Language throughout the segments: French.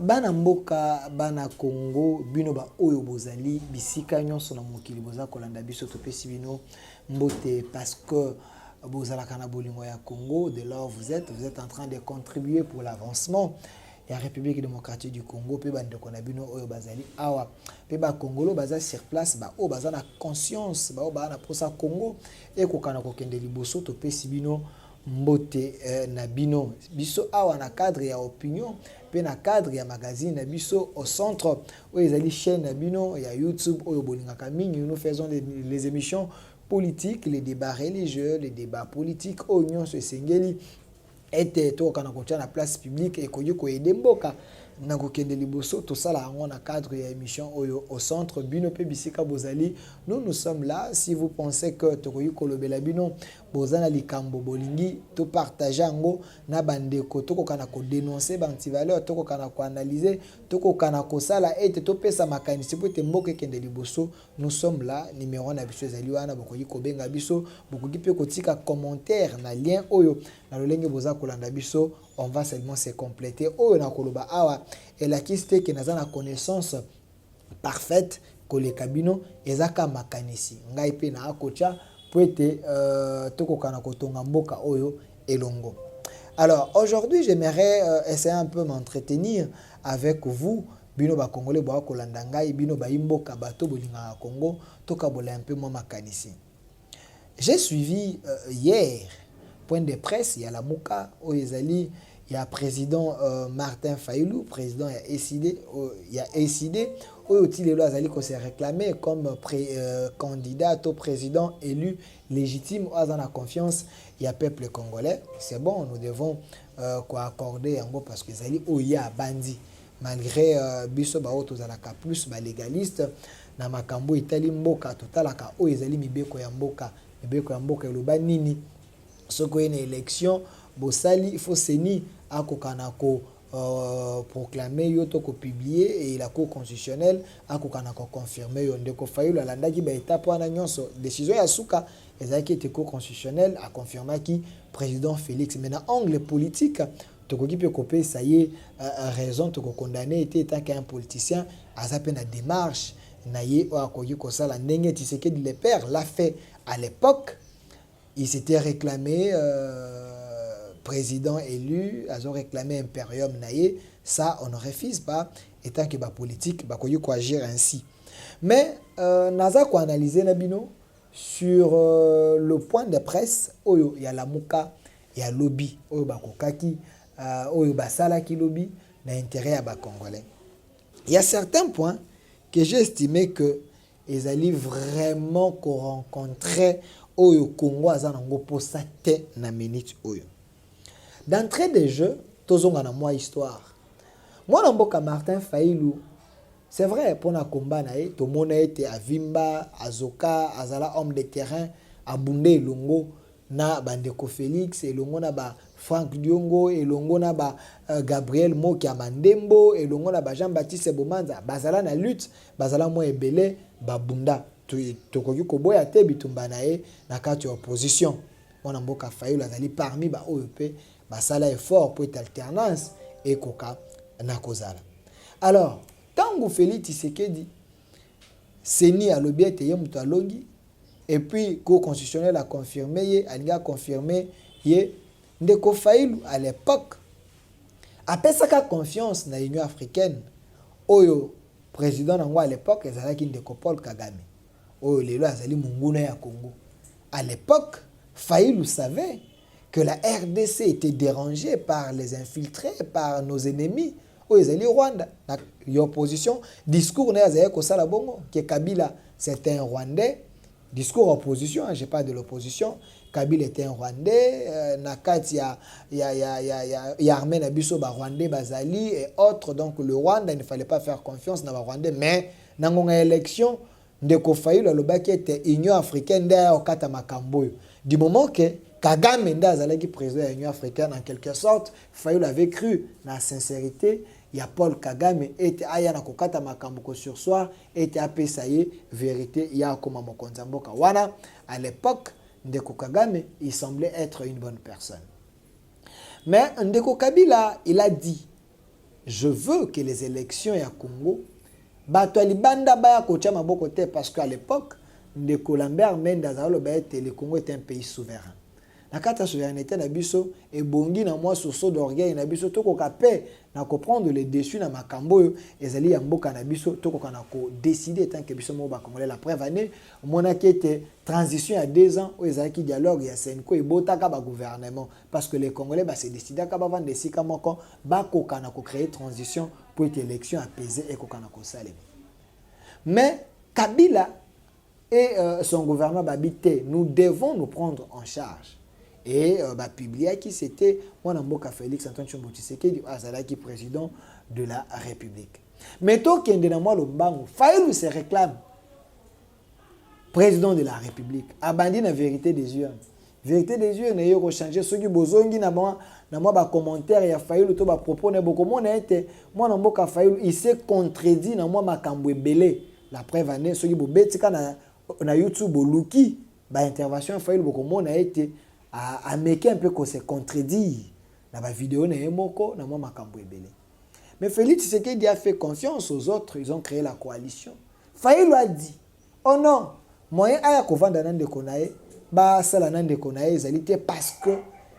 bana mboka bana Congo bino ba oyo bozali bisika nyonso na mokili boza kolanda biso topesi bino mbote parce que bozalaka na bolingo ya Congo. De là où vous êtes en train de contribuer pour l'avancement ya République démocratique du Congo. Pe bandeko na bino oyo bazali awa pe ba Congolo baza sur place ba o baza na conscience ba o ba na posa Congo e kokana kokende liboso topesi bino mbote na bino biso awa na cadre ya opinion pe na cadre ya magazine na biso au centre où ezali chaîne na bino ya YouTube oyo bolingaka mingi. Nous faisons les émissions politiques, les débats religieux, les débats politiques oignon se sengeli ete to kana kotia na place publique et koyo ko aider mboka na kokende liboso to sala ngo na cadre ya émission oyo au centre bino pe bisika bozali. Nous sommes là. Si vous pensez que to koyo kolobela bino bozana likambo bolingi to partager ngo na bandeko to kokana ko dénoncer banti valeur to kokana ko analyser to kokana ko sala ete to pesa makanisi po te mboka kende liboso. Nous sommes là. Numéro na biso ezali wana bokoyi ko benga biso bokoki pe kotika commentaire na lien oyo na lolenge boza kolanda biso. On va seulement se compléter. Oh, na koloba awa et la kiste que naza na connaissance parfaite que les cabino ezaka makanisi ngai pe na akocha poete toko kana kotonga mboka oyo elongo. Alors aujourd'hui j'aimerais essayer un peu m'entretenir avec vous bino ba congolais ba kolanda ngai bino ba imboka bato bolinga Congo toka bola un peu moi makanisi. J'ai suivi hier point de presse, il y a la Mouka, il y a président Martin Fayulu, président il y a ECD, où il s'est réclamé comme candidat au président élu légitime, où il a confiance, il y a peuple congolais. C'est bon, nous devons accorder en gros parce que il y a bandi. Malgré biso ba auto zalaka plus ba légaliste na makambo itali mboka totalaka o ezali mibeko ya mboka eloba nini. Ce qui est une élection, Bossali, il faut seni à Kokanako proclamer, yotoko publier et la Cour constitutionnelle à Kokanako confirmer. Yondeko Fayulu la landa qui ba étape wana nyonso décision ya suka ezaki été Cour constitutionnelle a confirmé qui président Félix. Maintenant angle politique toko ki pe kopé ça y est raison toko condamné était étant qu'un politicien a sa peine la démarche na ye o akoki ko sala ndenge Tshisekedi le père l'a fait à l'époque. Il s'était réclamé président élu, ils ont réclamé impérium naïe. Ça, on ne refuse pas, étant que la politique, bah qu'on agir ainsi. Mais naza ko analyser nabino sur le point de presse. Oyo, il y a la Mouka, il y a lobby. Oyo ba kokaki, oyo ba salaki lobby, na intérêt à ba congolais. Il y a certains points que j'ai estimé que ils allaient vraiment qu'on rencontrait oyo Congo azanango posa te na minute oyo. D'entrée de jeu, tozonga na moi histoire. Moi na mboka Martin Fayulu, c'est vrai pour na combat na ye, to mona ete avimba, azoka, azala homme de terrain, abunde longo na bandeko Félix, elongo na ba Franck Diongo, elongo na ba Gabriel Moki Amandembo, elongo na ba Jean-Baptiste Bomanza, bazala na lutte, bazala mo ebele babunda. Tokoki koboya te bitumba na ye na kati opposition. Mwana mboka Fayulu azali parmi ba OEP basala effort pour être alternance et koka na kozala. Alors, tango Félix Tshisekedi seni a lobby ete ye mutu alongi et puis Cour constitutionnelle a confirmé ye alinga confirmé ye ndeko Fayulu à l'époque apesaka confiance na Union africaine oyo président nango à l'époque ezalaki ndeko Paul Kagame. Oh, lelo azali munguna ya Congo. À l'époque, Fayulu savait que la RDC était dérangée par les infiltrés, par nos ennemis. Oh, ezali Rwanda. L'opposition, discours na azali ko sala bongo que Kabila c'était un Rwandais. Discours opposition, j'ai pas de l'opposition. Kabila était un Rwandais. Nakati ya armée na biso ba Rwandais bazali et autres. Donc le Rwanda, il ne fallait pas faire confiance na ba Rwandais, mais nangonga élection ndeko Fayulu alobaki ete Union africaine nda okata makambo. Du moment que Kagame nda azalaki président de l'Union africaine en quelque sorte, Fayulu avait cru na sincérité ya Paul Kagame ete aya na kokata makambo ko sur soi ete apesa ye vérité ya koma mokonzi mboka wana. À l'époque ndeko Kagame il semblait être une bonne personne. Mais ndeko Kabila il a dit je veux que les élections à Congo, bato libanda baya kocha maboko te parce qu'à l'époque, Ndeko Lambert Mende le Congo était un pays souverain. La carte souveraineté na biso et bongi na moi source d'orgueil na biso toko kapé na comprendre les déçus na makambo ezali ya mboka na biso toko kana ko décider tant que biso mo ba congolais la preuve année mona qui était transition à 2 ans où ezali dialogue ya Senko et botaka ba gouvernement parce que les congolais ba se décider ka ba vendre sika moko ba ko kana ko créer transition pour une élection apaisée et ko kana ko salé. Mais Kabila et son gouvernement babité, nous devons nous prendre en charge. Et publié qui c'était Mwanamboka Félix Antoine Tshombo Tshisekedi qui président de la République. Mais tant qu'il y a un Fayulu se réclame président de la République. Abandi la vérité des yeux. Vérité des yeux n'a pas changé. Ceux qui bozongi na moi ba commentaire ya Fayulu to ba propos na beaucoup mon été Mwanamboka Fayulu il s'est contredit na moi makambo ebele. La preuve année ceux qui bobetika na YouTube luki ba intervention Fayulu beaucoup mon été à meke un peu qu'on se contredit dans la vidéo na moko na moi makambo ebele. Mais Félix Tshisekedi a fait confiance aux autres, ils ont créé la coalition. Fayulu a dit oh non moyen aya kovanda nande konae ba sala nande konae zalité parce que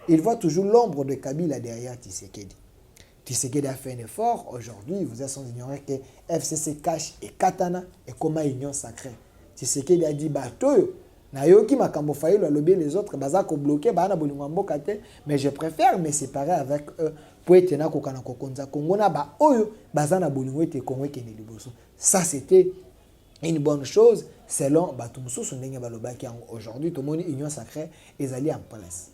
il voit toujours l'ombre de Kabila derrière Tshisekedi. Tshisekedi a fait un effort aujourd'hui, vous êtes sans ignorer que FCC cache et Katana et comment union sacrée. Tshisekedi a dit bato na yoki makambo Fayulu alobi les autres baza ko bloquer ba na bolingo mboka te mais je préfère me séparer avec eux pour être na kokana kokonza Congo na ba oyo baza na bolingo ete Congo kene liboso. Ça c'était une bonne chose selon Batumsusu ndenge balobaki aujourd'hui tout le monde union sacrée ezali en place.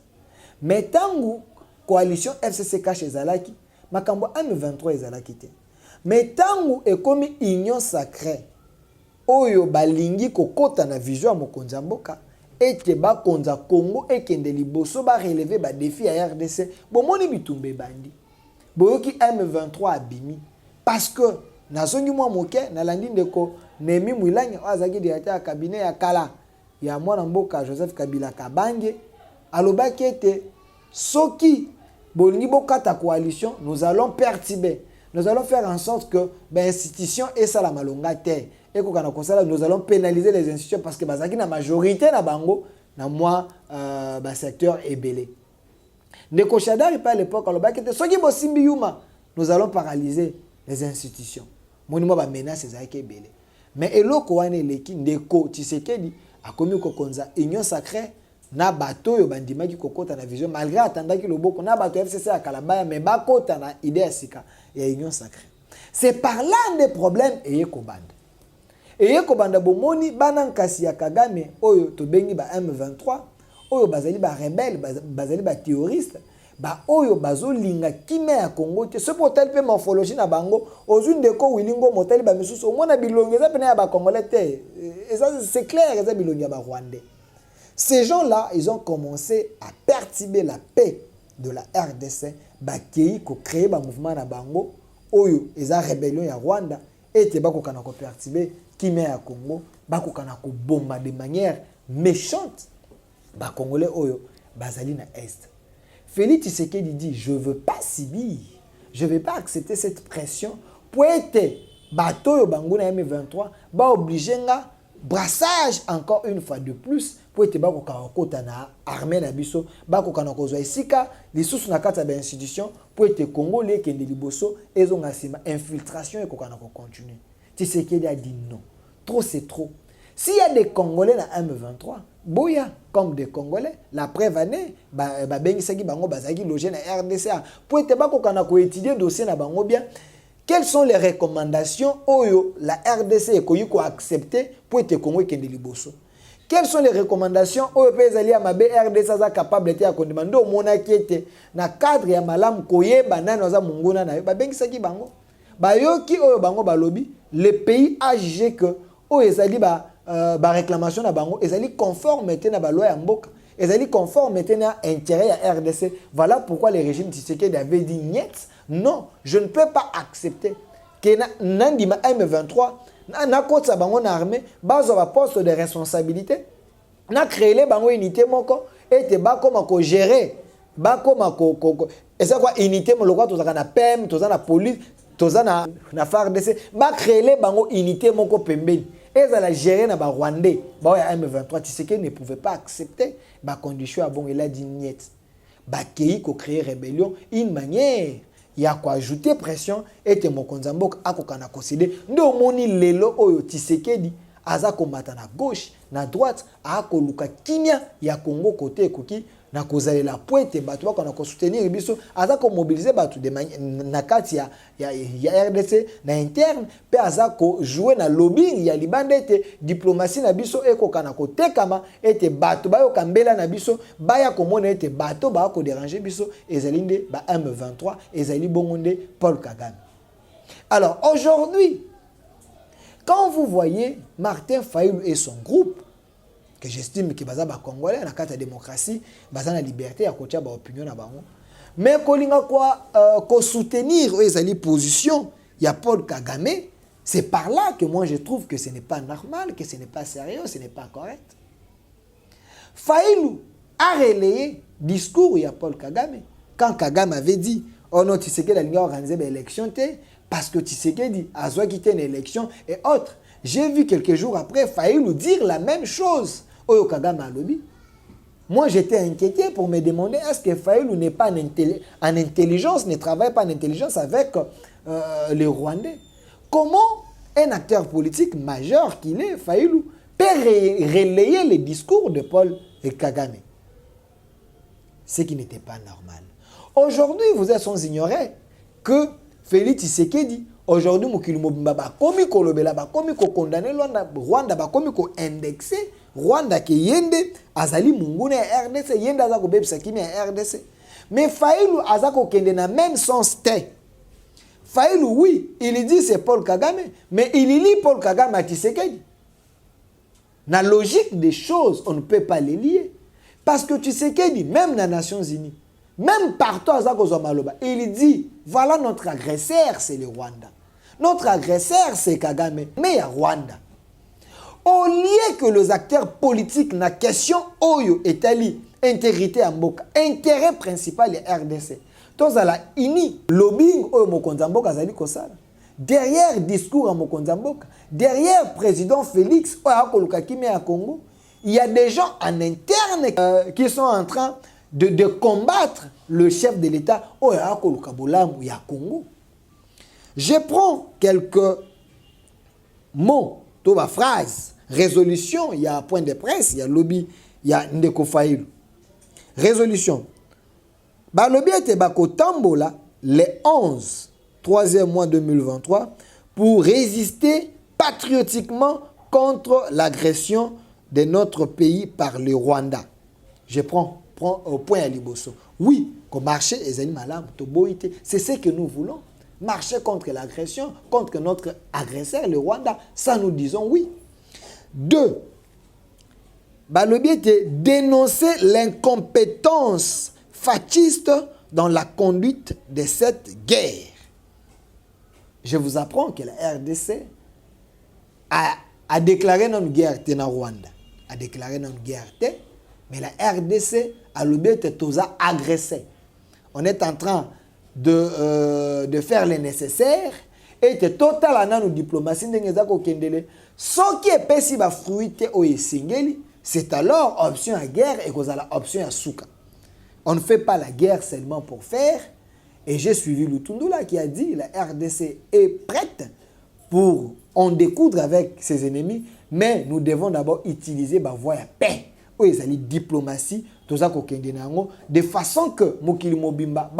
Mais tangu coalition FCC cache ezalaki makambo M23 ezalaki te. Mais tangu ekomi union sacrée oyo balingi kokota na vision ya mokonzi mboka ete bakonza Congo ekende liboso ba relever ba défi ya RDC bomoni bitumbe bandi boyoki M23 abimi parce que nazongi mwa moke na landi ndeko Nemi Mwilanyi azaki directeur ya cabinet ya kala ya mwana mboka Joseph Kabila Kabange alobaki ete soki bolingi bokata coalition nous allons perturber, nous allons faire en sorte que l'institution et ça la malonga te. Et nous allons pénaliser les institutions parce que bazaki na majorité na bango na moi secteur ebele. Ndeko Shadari pas à l'époque alobaki te soki bosimbi yuma nous allons paralyser les institutions. Monimo ba menace ezaki ebele. Mais eloko wana eleki Ndeko Tshisekedi akomi kokonza union sacrée na bato yo bandimaki kokota na vision malgré atandaki loboko na bato FCC ya Kalabaya mais bakota na idée ya sika ya union sacrée. C'est par là des problèmes et kobanda. Et kobanda bomoni banankasi ya Kagame oyo to bengi ba M23 oyo bazali ba rebelle bazali ba terroriste ba oyo bazolinga kime ya Congo te ce portal pe morphologie na bango ozu ndeko wilingo motali ba misusu omona bilongeza pena ya ba congolais te et ça c'est clair eza bilongi ya ba rwandais. Ces gens-là ils ont commencé à perturber la paix de la RDC ba kei ko créer ba mouvement na bango oyo eza rébellion ya Rwanda et te bako kana ko perturber kime ya Congo bako kana ko bomba de manière méchante ba congolais oyo bazali na est. Félix Tshisekedi dit je veux pas subir, je vais pas accepter cette pression pour être bateau yo bango na M23 ba obligé nga brassage encore une fois de plus pour être bako kota na armée na biso bako kana ko zwa esika lisusu na kata ba institution pour être congolais kende liboso ezonga sima infiltration et ko kana ko continuer. Tshisekedi a dit non. Trop c'est trop. S'il y a des Congolais dans M23, boya comme des Congolais, la preuve année, bengisaki bango bazaki logé na RDC pour être bako kana ko étudier dossier na bango bien. Quelles sont les recommandations oyo la RDC ekoyi ko accepter pour être Congo kende liboso? Quelles sont les recommandations oyo pezali ya mabe RDC za capable te ya kondimanda o monaki ete na cadre ya malamu koyeba nani za munguna na yo bengisaki bango. Bayoki oyo bango balobi, le pays a jugé que oyo ezali ba réclamation na bango ezali conforme na ba loi ya mboka ezali conforme na intérêt ya RDC. Voilà pourquoi le régime Tshisekedi avait dit niet, non, je ne peux pas accepter que nandima M23 na kotsa bango na armée bazo ba poste de responsabilité na créer bango unité moko et te ba koma ko gérer ba koma ko et ça quoi unité moloko tozaka na PM tozana police tozana na FARDC ba créer bango unité moko pembeni ezala gérer na ba Rwandais ba ya M23 Tshisekedi ne pouvait pas accepter ba condition à bon il a dit niet ba kei ko créer rébellion une manière ya ko ajouter pression et mokonza mboka akokana considérer ndo moni lelo oyo Tshisekedi aza komata na gauche na droite akoluka kimia ya Congo côté ekoki na kozali la pointe bato bako na ko soutenir biso aza ko mobiliser bato de na kati ya RDC na interne pe aza ko jouer na lobbying ya libanda ete diplomatie na biso ekokana ko tekama ete bato bayo kambela na biso baya komona ete bato ba ko déranger biso ezali nde ba M23 ezali bongonde Paul Kagame. Alors aujourd'hui, quand vous voyez Martin Fayulu et son groupe, que j'estime que baza ba Congolais na carte de démocratie, baza na liberté ya kotia ba opinion na bango, mais kolinga quoi ko soutenir ezali position ya Paul Kagame, c'est par là que moi je trouve que ce n'est pas normal, que ce n'est pas sérieux, ce n'est pas correct. Fayulu a relayé discours ya Paul Kagame quand Kagame avait dit oh non Tshisekedi a organisé une élection parce que Tshisekedi a quitté une élection et autres. J'ai vu quelques jours après Fayulu dire la même chose. Oyo Kagame a lobby. Moi, j'étais inquiété pour me demander est-ce que Fayulu n'est pas en intelligence, ne travaille pas en intelligence avec les Rwandais. Comment un acteur politique majeur qu'il est, Fayulu, peut relayer les discours de Paul Kagame? Ce qui n'était pas normal. Aujourd'hui, vous êtes sans ignorer que Félix Tshisekedi, aujourd'hui, Mokili Mobimba, bakomi kolobela, bakomi ko condamné Rwanda, bakomi ko indexé Rwanda ki yende azali mungune ya RDC, yende azako bebisa kimi ya RDC. Mais Fayulu azako kende na même sens te. Fayulu, oui, il dit c'est Paul Kagame, mais il lit Paul Kagame à Tshisekedi. La logique des choses, on ne peut pas les lier. Parce que Tshisekedi, même dans les Nations Unies, même partout à Zakozomaloba, il dit, voilà notre agresseur, c'est le Rwanda. Notre agresseur, c'est Kagame, mais il y a Rwanda. Au lieu que les acteurs politiques na question oyo etali intégrité à Mboka, intérêt principal est RDC. Tous à la ini lobbying oyo mokonza mboka zali kosala. Derrière discours à mokonza mboka, derrière président Félix oyo akoluka kimi ya Congo, il y a des gens en interne qui sont en train de combattre le chef de l'État oyo akoluka bolamu ya Congo. Je prends quelques mots, toute ma phrase, résolution, il y a un point de presse, il y a lobby, il y a Ndeko Fayulu. Résolution. Ba lobby était bako tambola le 11, 3e mois 2023 pour résister patriotiquement contre l'agression de notre pays par le Rwanda. Je prends au point à Liboso. Oui, comme marché ezali malam to boité, c'est ce que nous voulons. Marcher contre l'agression, contre notre agresseur, le Rwanda, ça nous disons oui. 2. Balobi était dénoncer l'incompétence fasciste dans la conduite de cette guerre. Je vous apprends que la RDC a déclaré notre guerre dans Rwanda. A déclaré notre guerre, mais la RDC a lobby toza agressé. On est en train de faire le nécessaire et de total dans nos diplomaties ce qui est pessi ba fruité au singeli, c'est alors option à guerre et la option à souka. On ne fait pas la guerre seulement pour faire. Et j'ai suivi Lutundula qui a dit la RDC est prête pour en découdre avec ses ennemis, mais nous devons d'abord utiliser la voie à paix. Oui, c'est la diplomatie, de façon que Mokili Mobimba,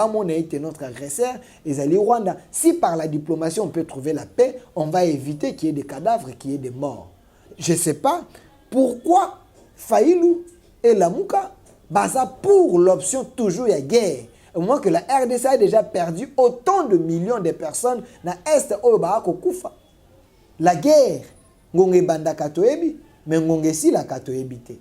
notre agresseur, et c'est le Rwanda. Si par la diplomatie on peut trouver la paix, on va éviter qu'il y ait des cadavres, qu'il y ait des morts. Je ne sais pas pourquoi Fayulu et Lamuka basa pour l'option toujours la guerre. Au moment que la RDC a déjà perdu autant de millions de personnes dans l'Est au Kufa. La guerre, ngonge banda katoebi, mais ngonge si la katoebite.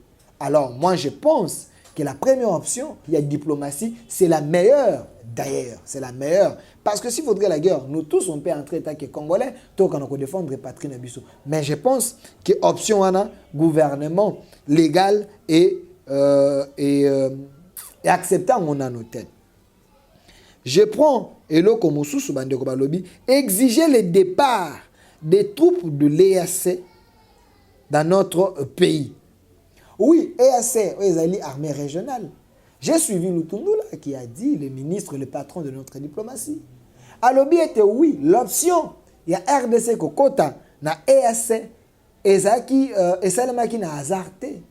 Alors, moi, je pense que la première option, il y a diplomatie, c'est la meilleure. D'ailleurs, c'est la meilleure. Parce que s'il faudrait la guerre, nous tous, on peut entrer en tant que Congolais, tant qu'on a défendre patrie Nabiso. Mais je pense que option a gouvernement légal et acceptant on a nos têtes. Je prends eloko mosusu bandeko balobi exiger le départ des troupes de l'EAC dans notre pays. Oui, EAC, ezali armée régionale. J'ai suivi Lutundula qui a dit, le ministre, le patron de notre diplomatie. Alobi était oui, l'option, il y a RDC Kokota, na EAC, ezaki, esalemaki na hasardé.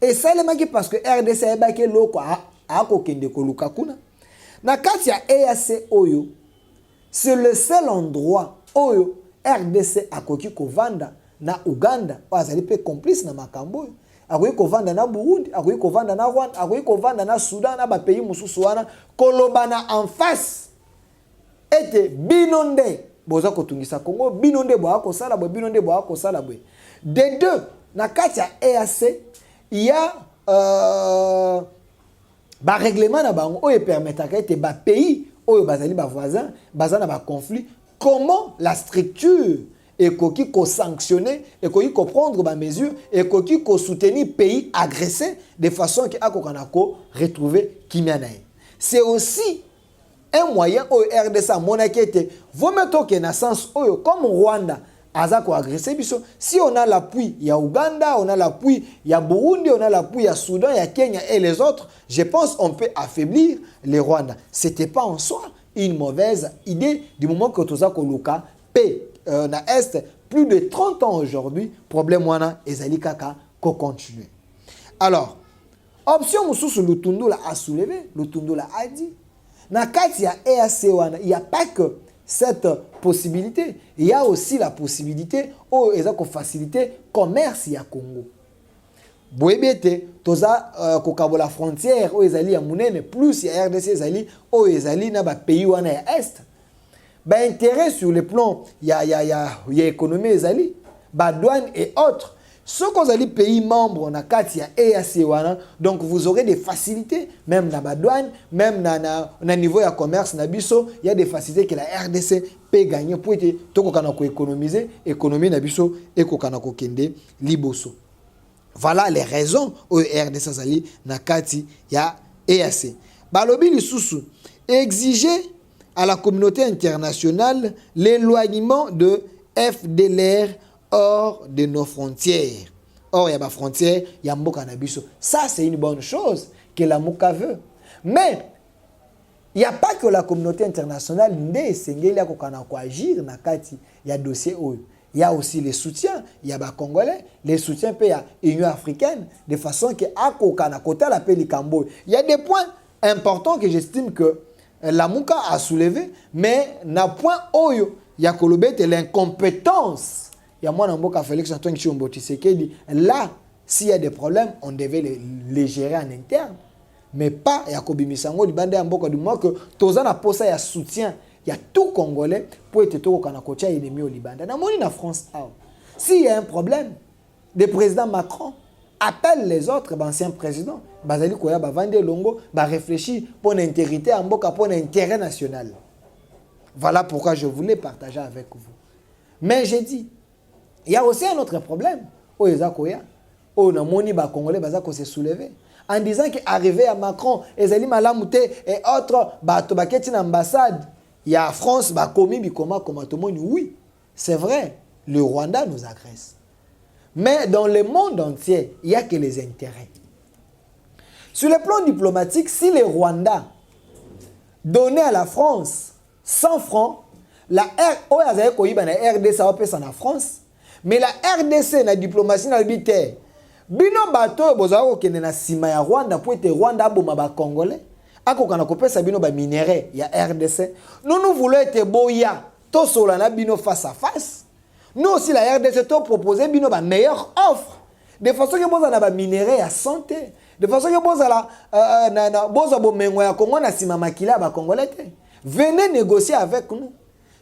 Esalemaki parce que RDC ebaki loko a kokende koluka kuna. Na kati ya EAC Oyo, c'est le seul endroit Oyo RDC akoki kovanda na Uganda, azali pe complice na makambo. Akoki kovanda na Burundi, akoki kovanda na Rwanda, akoki kovanda na Soudan, na ba pays mususu wana kolobana en face. Ete binonde boza kotungisa Congo, binonde boa ko sala bo, binonde boa ko sala bo. De deux, na kati ya EAC, il y a ba règlement na bango oyo permetaka ete ba pays oyo bazali ba voisins bazana ba conflit, comment la structure ekoki ko sanctionner, ekoki ko prendre ba mesure, ekoki ko soutenir pays agressé de façon que akokana ko retrouver kimia na ye. C'est aussi un moyen au RDC monaki ete vometo ke na sens oyo comme Rwanda azako agressé biso, si on a l'appui il y a Ouganda, on a l'appui il y a Burundi, on a l'appui il y a Soudan, il y a Kenya et les autres, je pense on peut affaiblir les Rwandais. C'était pas en soi une mauvaise idée du moment que toza koluka paix na est plus de 30 ans aujourd'hui, problème wana ezali kaka ko continuer. Alors, option mususu Lutundula a soulevé, Lutundula a dit na kati ya EAC wana, il y a pas que cette possibilité, il y a aussi la possibilité où ils ont facilité commerce ya Congo. Boebete toza kokabola frontière où ils allaient à Mounene plus il y a RDC ils allaient où ils allaient na ba pays wana ya est. Ba intérêt sur le plan il y a économie ils allaient ba douane et autres. Ce qu'on a dit pays membres na kati ya EAC wana, donc vous aurez des facilités même na ba douane, même na niveau ya commerce na biso, il y a des facilités que la RDC peut gagner pour être toko kana ko économiser, économie na biso et ko kana ko kende liboso. Voilà les raisons au RDC zali na kati ya EAC. Balobi lisusu exiger à la communauté internationale l'éloignement de FDLR hors de nos frontières. Or, il y a des frontières, il y a mboka na biso. Ça, c'est une bonne chose que la Mouka veut. Mais, il n'y a pas que la communauté internationale qui agir na kati. Il y a dossier où il y a aussi les soutiens. Il y a des Congolais, les soutiens il y a l'Union africaine, de façon que il y a des points importants que j'estime que la Mouka a soulevé, mais na point oyo, il y a l'incompétence. Il y a moi dans Félix Antoine Tshilombo Tshisekedi. Là, s'il y a des problèmes, on devait les gérer en interne. Mais pas Yakobi Misango, Libande Amboka du moins que Tozan a posé un soutien. Il y a tout Congolais pour être tout Kanakotia ennemi au Liban. Dans la France, s'il y a un problème, le président Macron appelle les autres anciens présidents. Bazali Koya, Bavande Longo, réfléchir pour l'intégrité Amboka, pour l'intérêt national. Voilà pourquoi je voulais partager avec vous. Mais j'ai dit, il y a aussi un autre problème. Au Ezakoya, au Namoni ba Congolais bazako se soulever en disant qu'arrivé à Macron, Ezali Malamute et autres ba tobaketi na ambassade, il y a France ba komi bikoma comme tout le monde. Oui, c'est vrai, le Rwanda nous agresse. Mais dans le monde entier, il y a que les intérêts. Sur le plan diplomatique, si le Rwanda donnait à la France 100 francs, la RDC ça va payer en France. Mais la RDC, la diplomatie, na bité. Bino bato bozako kende na sima ya Rwanda pour être Rwanda boma ba Congolais. Ako kana kopesa bino ba minéraux ya RDC. Nous voulons être boya to solana bino face à face. Nous aussi la RDC to proposer bino ba meilleure offre. De façon que boza na ba minéraux ya santé. De façon que boza la boza bomengo ya Congo na sima makila ba Congolais. Venez négocier avec nous.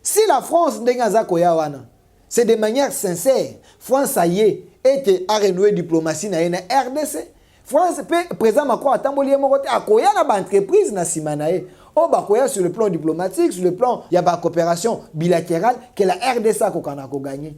Si la France ndenga zako ya wana, c'est de manière sincère. France a y été à renouer diplomatie na RDC. France président Macron a tamboli mokote akoya na ba entreprise na simanae. O bakoya sur le plan diplomatique, sur le plan il y a ba coopération bilatérale que la RDC a kokana ko gagner.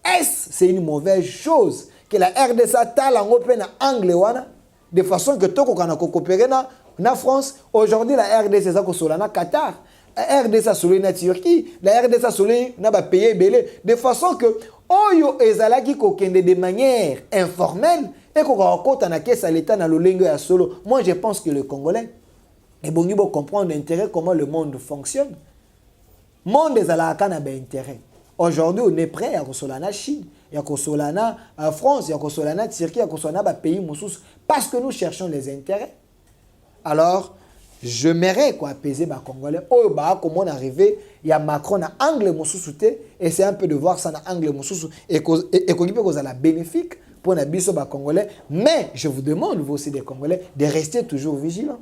Est-ce c'est une mauvaise chose que la RDC tala ngope na angle wana de façon que to kokana ko coopérer na na France, aujourd'hui la RDC ça kosola na Qatar, la RDC solé na Turquie, la RDC solé na ba pays belé de façon que oyo ezalaki kokende de manière informelle et ko rakota na kesa l'état na lolengo ya solo. Moi je pense que le Congolais et bon il faut comprendre l'intérêt comment le monde fonctionne. Monde ezalaka na ba intérêt. Aujourd'hui on est prêt à kosola na Chine, ya kosola na France, ya kosola na Turquie, ya kosola na ba pays mususu parce que nous cherchons les intérêts. Alors, je m'aimerais quoi apaiser les Congolais. Oh, bah, comment on arrivé, il y a Macron à angle moussouté, et c'est un peu de voir ça à angle moussou et qu'on peut la bénéfique pour les Congolais. Mais je vous demande, vous aussi des Congolais, de rester toujours vigilants.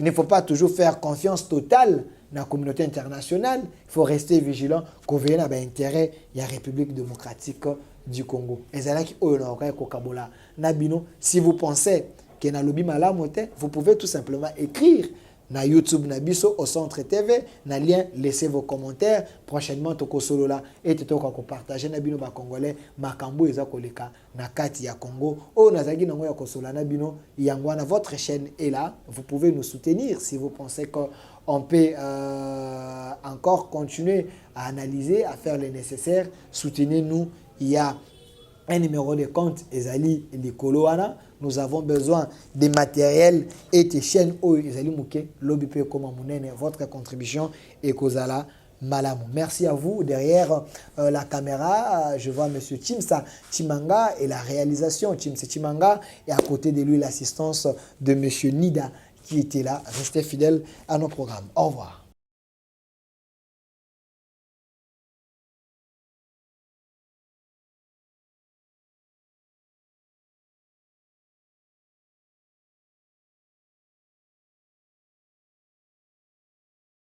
Il ne faut pas toujours faire confiance totale dans la communauté internationale. Il faut rester vigilant qu'on vienne à l'intérêt de la République démocratique du Congo. Et c'est là si vous pensez que na lobi malamu te, vous pouvez tout simplement écrire na YouTube na biso au Centre TV na lien, laissez vos commentaires. Prochainement toko solo la et toko ko partager na bino ba congolais makambo eza koleka na kati ya Congo o nazaki nango ya kosola na bino yangwana. Votre chaîne est là, vous pouvez nous soutenir si vous pensez qu'on peut encore continuer à analyser, à faire le nécessaire. Soutenez-nous. Il y a un numéro de compte Ezali Likoloana. Nous avons besoin de matériel et de chaînes où Ezali Mouké, l'OBP comme votre contribution et Kozala Malamu. Merci à vous. Derrière la caméra, je vois Monsieur Chimsa Chimanga et la réalisation Chimsa Chimanga et à côté de lui l'assistance de Monsieur Nida qui était là. Restez fidèles à nos programmes. Au revoir.